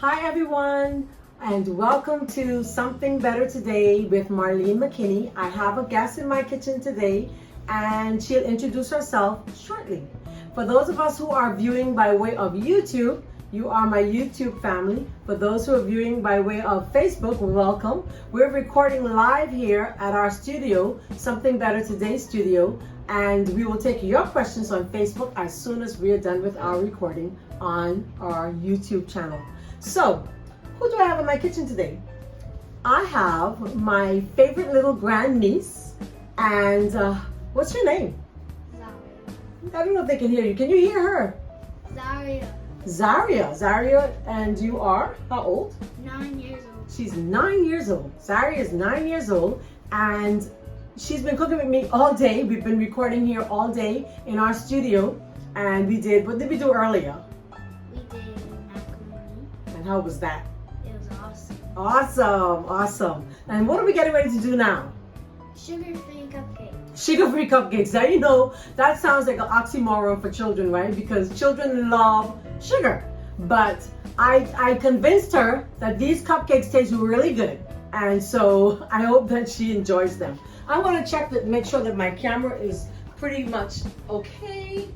Hi everyone, and welcome to Something Better Today with Marlene McKinney. I have a guest in my kitchen today, and she'll introduce herself shortly. For those of us who are viewing by way of YouTube, you are my YouTube family. For those who are viewing by way of Facebook, welcome. We're recording live here at our studio, Something Better Today studio, and we will take your questions on Facebook as soon as we are done with our recording on our YouTube channel. So, who do I have in my kitchen today? I have my favorite little grandniece, and what's your name? Zaria. I don't know if they can hear you. Can you hear her? Zaria. Zaria, and you are how old? 9 years old. She's 9 years old. Zaria is 9 years old, and she's been cooking with me all day. We've been recording here all day in our studio, and what did we do earlier? We did macaroni. And how was that? It was awesome. Awesome. And what are we getting ready to do now? Sugar-free cupcakes. Sugar-free cupcakes. Now you know that sounds like an oxymoron for children, right? Because children love sugar. But I convinced her that these cupcakes taste really good, and so I hope that she enjoys them. I'm going to check make sure that my camera is pretty much okay.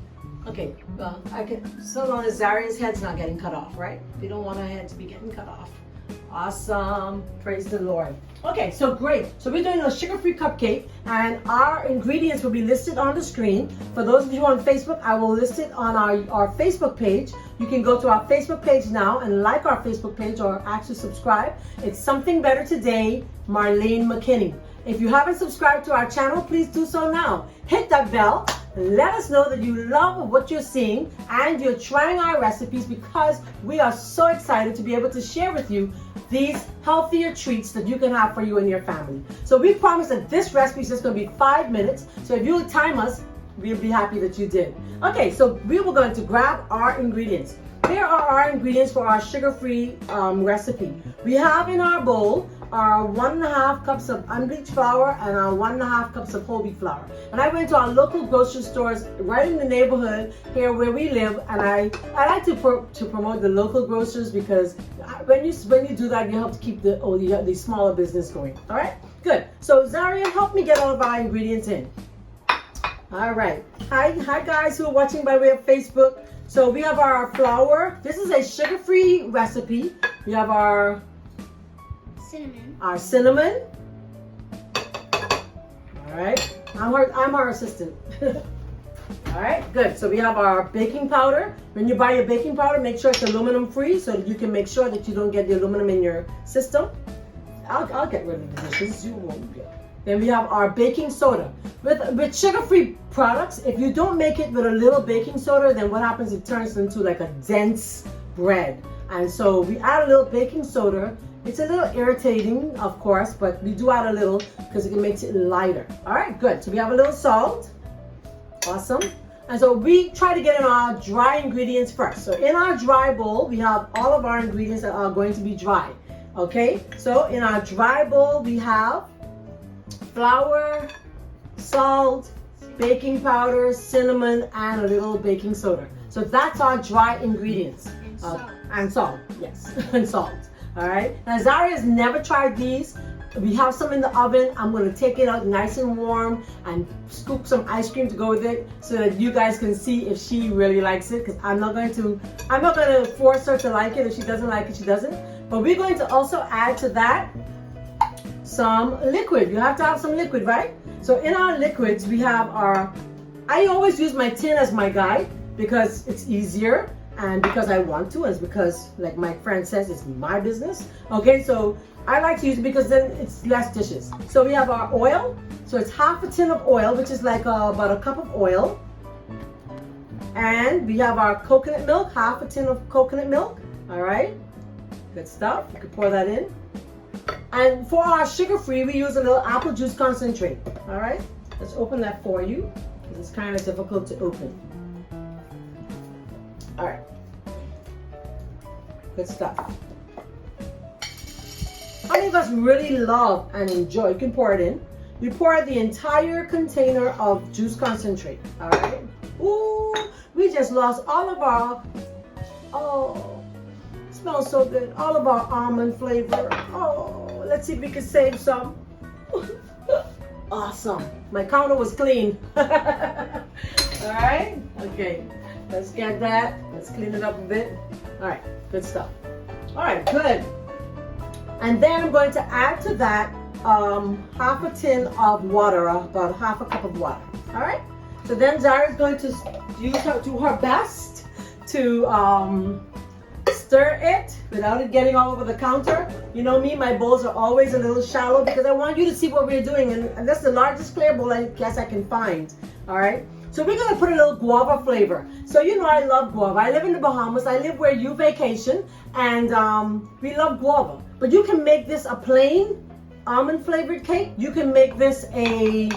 Okay, well, I can, so long as Zaria's head's not getting cut off, right? We don't want her head to be getting cut off. Awesome, praise the Lord. Okay, so great. So we're doing a sugar-free cupcake, and our ingredients will be listed on the screen. For those of you on Facebook, I will list it on our Facebook page. You can go to our Facebook page now and like our Facebook page, or actually subscribe. It's Something Better Today, Marlene McKinney. If you haven't subscribed to our channel, please do so now. Hit that bell. Let us know that you love what you're seeing and you're trying our recipes, because we are so excited to be able to share with you these healthier treats that you can have for you and your family. So we promise that this recipe is just going to be 5 minutes. So if you would time us, we'll be happy that you did. Okay, so we were going to grab our ingredients. Here are our ingredients for our sugar-free recipe. We have in our bowl our 1.5 cups of unbleached flour and our 1.5 cups of whole wheat flour. And I went to our local grocery stores right in the neighborhood here where we live, and I like to promote the local grocers, because when you do that, you help to keep the smaller business going. All right, good. So Zaria, help me get all of our ingredients in. All right. Hi guys who are watching by way of Facebook. So we have our flour. This is a sugar-free recipe. We have our cinnamon. All right. I'm her assistant. All right, good. So we have our baking powder. When you buy your baking powder, make sure it's aluminum free, so that you can make sure that you don't get the aluminum in your system. I'll get rid of the dishes. You won't get. Then we have our baking soda. With sugar-free products, if you don't make it with a little baking soda, then what happens? It turns into like a dense bread. And so we add a little baking soda. It's a little irritating, of course, but we do add a little because it makes it lighter. All right, good. So we have a little salt. Awesome. And so we try to get in our dry ingredients first. So in our dry bowl, we have all of our ingredients that are going to be dry. Okay, so in our dry bowl, we have flour, salt, baking powder, cinnamon, and a little baking soda. So that's our dry ingredients. And salt. And salt, yes, and salt. All right. Now Zaria's never tried these. We have some in the oven. I'm going to take it out nice and warm and scoop some ice cream to go with it, so that you guys can see if she really likes it. Because I'm not going to force her to like it. If she doesn't like it, she doesn't. But we're going to also add to that some liquid. You have to have some liquid, right? So in our liquids, we have I always use my tin as my guide, because it's easier, and because I want to, and it's because, like my friend says, it's my business. Okay, so I like to use it because then it's less dishes. So we have our oil. So it's half a tin of oil, which is like about a cup of oil. And we have our coconut milk, half a tin of coconut milk. All right, good stuff. You can pour that in. And for our sugar-free, we use a little apple juice concentrate. All right, let's open that for you, because it's kind of difficult to open. All right, good stuff. How many of us really love and enjoy? You can pour it in. You pour the entire container of juice concentrate. All right. Ooh, we just lost all of our Smells so good. All of our almond flavor. Oh, let's see if we can save some. Awesome. My counter was clean. All right. Okay. Let's get that. Let's clean it up a bit. All right. Good stuff. All right. Good. And then I'm going to add to that half a tin of water, about half a cup of water. All right. So then Zara's going to do her best to stir it without it getting all over the counter. You know me, my bowls are always a little shallow because I want you to see what we're doing, and that's the largest clear bowl I guess I can find. All right. So we're gonna put a little guava flavor. So you know I love guava. I live in the Bahamas. I live where you vacation, and we love guava. But you can make this a plain almond flavored cake. You can make this a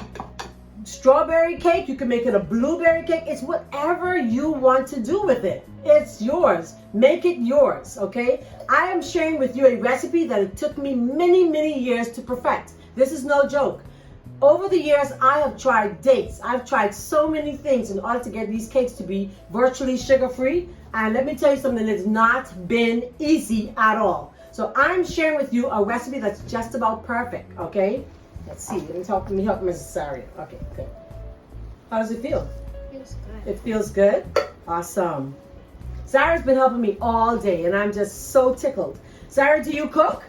strawberry cake. You can make it a blueberry cake. It's whatever you want to do with it. It's yours. Make it yours, okay? I am sharing with you a recipe that it took me many, many years to perfect. This is no joke. Over the years, I have tried dates. I've tried so many things in order to get these cakes to be virtually sugar-free. And let me tell you something, it's not been easy at all. So I'm sharing with you a recipe that's just about perfect, okay? Let's see, let me help Mrs. Saria. Okay, good. How does it feel? Feels good. It feels good? Awesome. Sarah's been helping me all day and I'm just so tickled. Sarah, do you cook?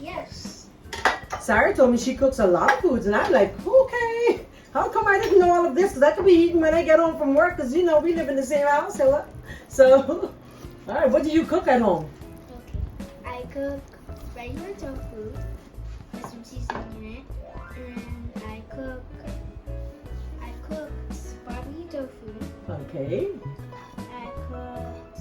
Yes. Sarah told me she cooks a lot of foods and I'm like, okay. How come I didn't know all of this? Because I could be eating when I get home from work because, you know, we live in the same house. So, all right, what do you cook at home? Okay. I cook regular tofu with some seasoning in it. And I cook barbecue tofu. Okay. I cooked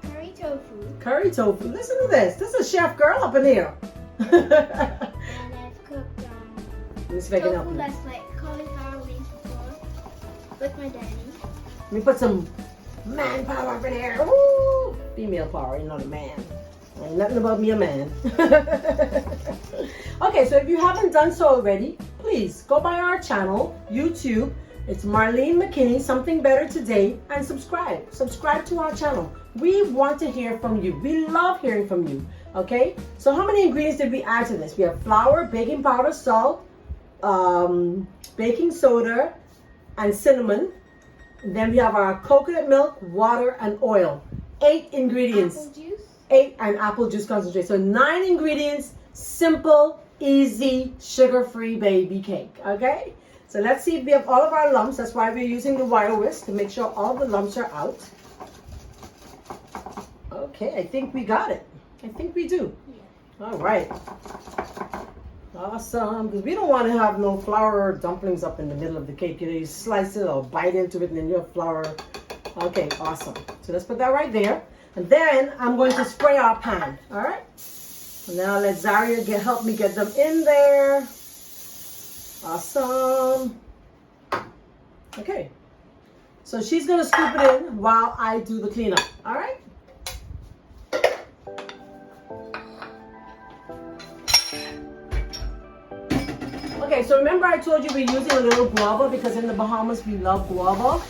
curry tofu. Curry tofu. Listen to this. This is a chef girl up in here. And I've cooked Let me see if I can help tofu you. that's like cauliflower wings before with my daddy. Let me put some manpower up in here. Woo! Female power, you're not a man. Ain't nothing about me a man. Okay, so if you haven't done so already, please go by our channel, YouTube. It's Marlene McKinney, Something Better Today, and subscribe. Subscribe to our channel. We want to hear from you. We love hearing from you. Okay, so how many ingredients did we add to this? We have flour, baking powder, salt, baking soda, and cinnamon. And then we have our coconut milk, water, and oil. 8 ingredients. Apple juice. 8 and apple juice concentrate. So 9 ingredients, simple, easy, sugar-free baby cake. Okay? So let's see if we have all of our lumps. That's why we're using the wire whisk to make sure all the lumps are out. Okay, I think we got it. I think we do. Yeah. All right. Awesome. Because we don't want to have no flour dumplings up in the middle of the cake. You know, you slice it or bite into it and then you have flour. Okay, awesome. So let's put that right there. And then I'm going to spray our pan. All right. So now let Zaria help me get them in there. Awesome. Okay. So she's going to scoop it in while I do the cleanup. All right. Okay, so remember I told you we're using a little guava because in the Bahamas we love guava.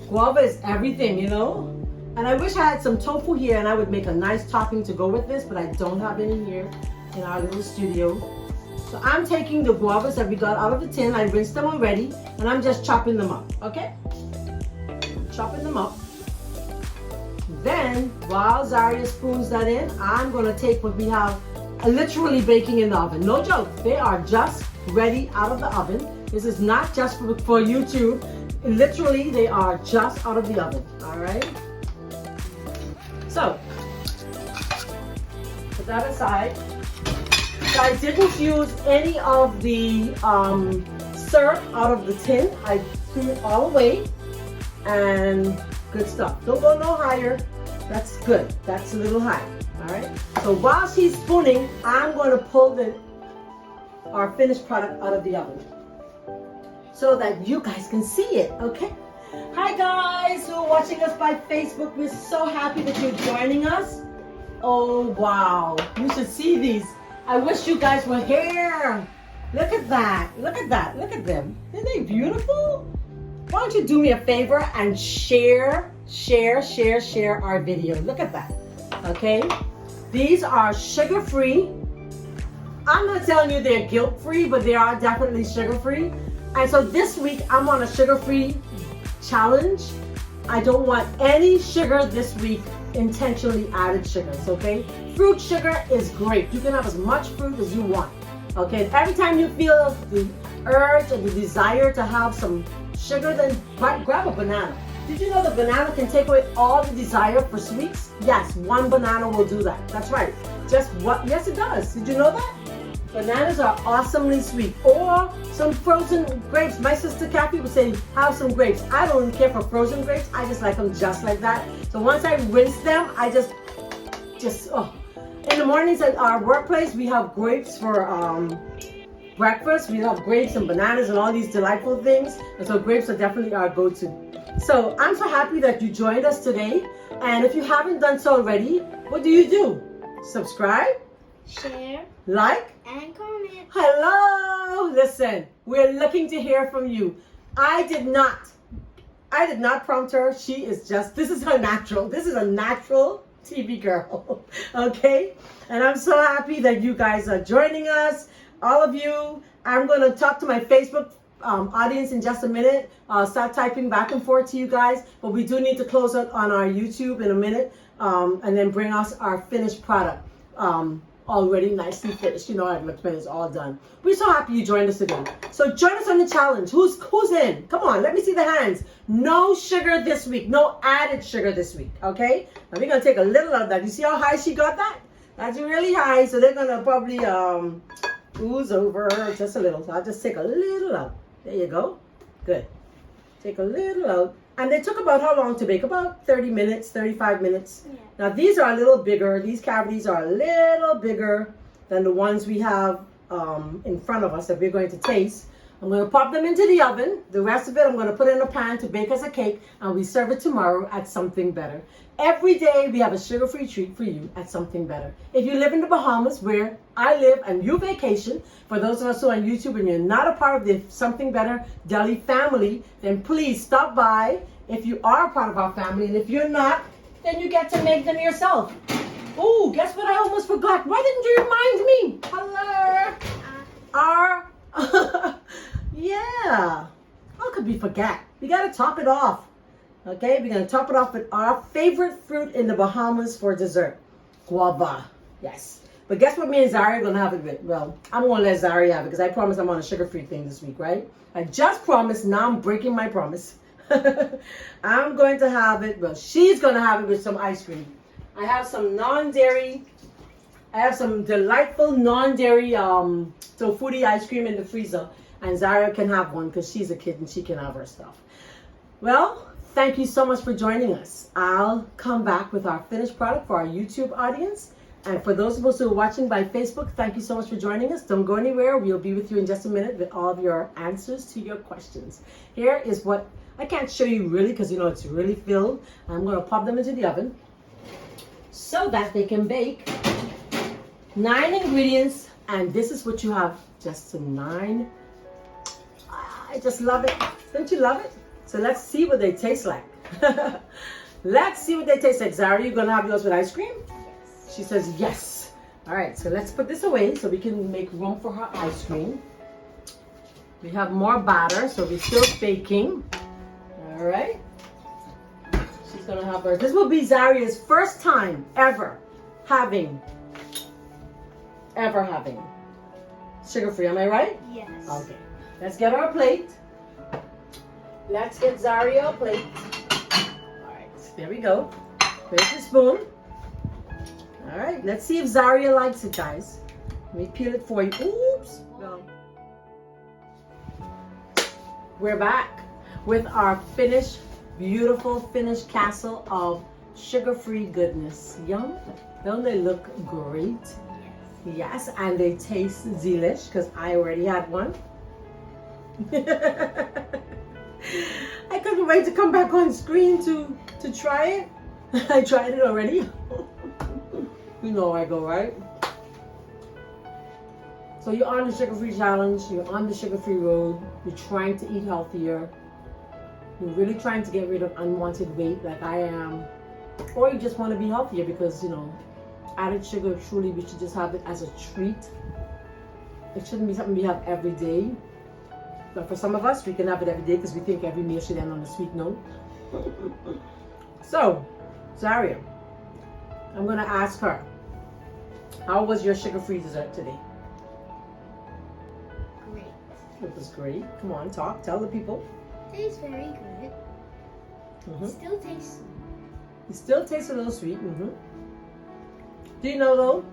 Guava is everything, you know? And I wish I had some tofu here and I would make a nice topping to go with this, but I don't have any here in our little studio. So I'm taking the guavas that we got out of the tin, I rinsed them already, and I'm just chopping them up, okay? Chopping them up. Then, while Zaria spoons that in, I'm gonna take what we have literally baking in the oven. No joke, they are just ready out of the oven. This is not just for YouTube. Literally, they are just out of the oven, all right? So, put that aside. So I didn't use any of the syrup out of the tin. I threw it all away, and good stuff. Don't go no higher. That's good. That's a little high, all right? So while she's spooning, I'm going to pull our finished product out of the oven so that you guys can see it, okay? Hi guys who are watching us by Facebook. We're so happy that you're joining us. Oh wow, you should see these. I wish you guys were here. Look at that, look at that, look at them. Isn't they beautiful? Why don't you do me a favor and share share, share, share our video. Look at that. Okay? These are sugar-free. I'm not telling you they're guilt-free, but they are definitely sugar-free. And so this week, I'm on a sugar-free challenge. I don't want any sugar this week, intentionally added sugars, okay? Fruit sugar is great. You can have as much fruit as you want, okay? Every time you feel the urge or the desire to have some sugar, then grab a banana. Did you know the banana can take away all the desire for sweets? Yes, one banana will do that. That's right. Just what? Yes, it does. Did you know that? Bananas are awesomely sweet. Or some frozen grapes. My sister Kathy would say, have some grapes. I don't care for frozen grapes. I just like them just like that. So once I rinse them, I just In the mornings at our workplace, we have grapes for breakfast. We have grapes and bananas and all these delightful things. And so grapes are definitely our go-to. So I'm so happy that you joined us today. And if you haven't done so already, what do? Subscribe, share, like, and comment. Hello! Listen, we're looking to hear from you. I did not prompt her. This is her natural. This is a natural TV girl. Okay? And I'm so happy that you guys are joining us. All of you. I'm going to talk to my Facebook audience in just a minute. I'll start typing back and forth to you guys. But we do need to close out on our YouTube in a minute and then bring us our finished product. Already nicely finished. You know, our experiment is all done. We're so happy you joined us today. So join us on the challenge. Who's in? Come on, let me see the hands. No sugar this week. No added sugar this week. Okay? Now we're going to take a little of that. You see how high she got that? That's really high. So they're going to probably ooze over just a little. So I'll just take a little out. There you go. Good. Take a little out. And they took about how long to bake? About 30 minutes, 35 minutes. Yeah. Now these are a little bigger. These cavities are a little bigger than the ones we have in front of us that we're going to taste. I'm going to pop them into the oven. The rest of it I'm going to put in a pan to bake as a cake, and we serve it tomorrow at Something Better. Every day we have a sugar-free treat for you at Something Better. If you live in the Bahamas, where I live, and you vacation, for those of us who are on YouTube and you're not a part of the Something Better Deli family, then please stop by if you are a part of our family. And if you're not, then you get to make them yourself. Oh, guess what I almost forgot? Why didn't you remind me? Hello. Yeah. How could we forget? We got to top it off. Okay, we're going to top it off with our favorite fruit in the Bahamas for dessert. Guava. Yes. But guess what me and Zari are going to have it with? Well, I'm going to let Zari have it because I promised I'm on a sugar-free thing this week, right? I just promised. Now I'm breaking my promise. I'm going to have it. Well, she's going to have it with some ice cream. I have some non-dairy. I have some delightful non-dairy tofuti ice cream in the freezer. And Zara can have one because she's a kid and she can have her stuff. Well, thank you so much for joining us. I'll come back with our finished product for our YouTube audience. And for those of us who are watching by Facebook, thank you so much for joining us. Don't go anywhere. We'll be with you in just a minute with all of your answers to your questions. Here is what I can't show you really because, you know, it's really filled. I'm going to pop them into the oven so that they can bake. 9 ingredients. And this is what you have. Just some 9. I just love it. Don't you love it? So let's see what they taste like. Let's see what they taste like. Zara, you going to have yours with ice cream? Yes. She says yes. All right, so let's put this away so we can make room for her ice cream. We have more batter, so we're still baking. All right. She's going to have hers. This will be Zaria's first time ever having sugar-free. Am I right? Yes. Okay. Let's get our plate. Let's get Zaria a plate. All right, there we go. There's the spoon. All right, let's see if Zaria likes it, guys. Let me peel it for you. Oops. Go. We're back with our finished, beautiful finished castle of sugar-free goodness. Yum. Don't they look great? Yes, and they taste delish because I already had one. I couldn't wait to come back on screen to try it. I tried it already. You know I go, right? So you're on the sugar-free challenge. You're on the sugar-free road. You're trying to eat healthier. you're really trying to get rid of unwanted weight like I am, or you just want to be healthier because, you know, added sugar, truly, we should just have it as a treat. It shouldn't be something we have every day. But for some of us, we can have it every day because we think every meal should end on a sweet note. So, Zaria, I'm going to ask her, how was your sugar-free dessert today? Great. It was great. Come on, talk. Tell the people. Tastes very good. Still tastes. It still tastes a little sweet. Do you know though,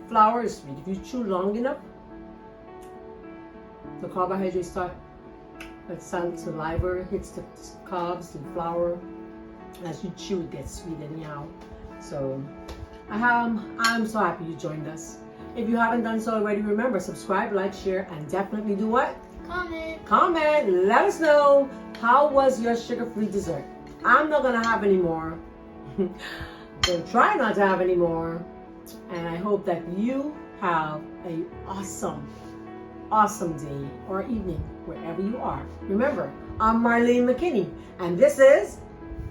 flour is sweet. If you chew long enough, the carbohydrates start, like saliva hits the carbs and flour. As you chew, it gets sweet anyhow. So, I'm so happy you joined us. If you haven't done so already, remember, subscribe, like, share, and definitely do what? Comment. Comment. Let us know, how was your sugar-free dessert? I'm not gonna have any more. Gonna try not to have any more. And I hope that you have an awesome day or evening wherever you are. Remember, I'm Marlene McKinney, and this is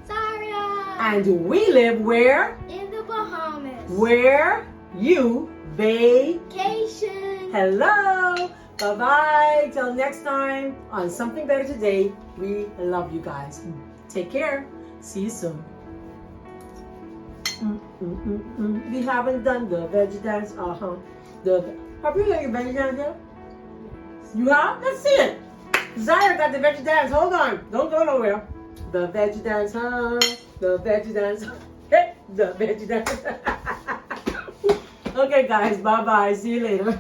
Zaria. And we live where? In the Bahamas. Where you vacation. Hello. Bye-bye. Till next time on Something Better Today. We love you guys. Take care. See you soon. We haven't done the veggie dance. Have you done your veggie dance yet? You have? Let's see it. Zaire got the veggie dance. Hold on. Don't go nowhere. The veggie dance, the veggie dance. Hey, the veggie dance. Okay, guys. Bye-bye. See you later.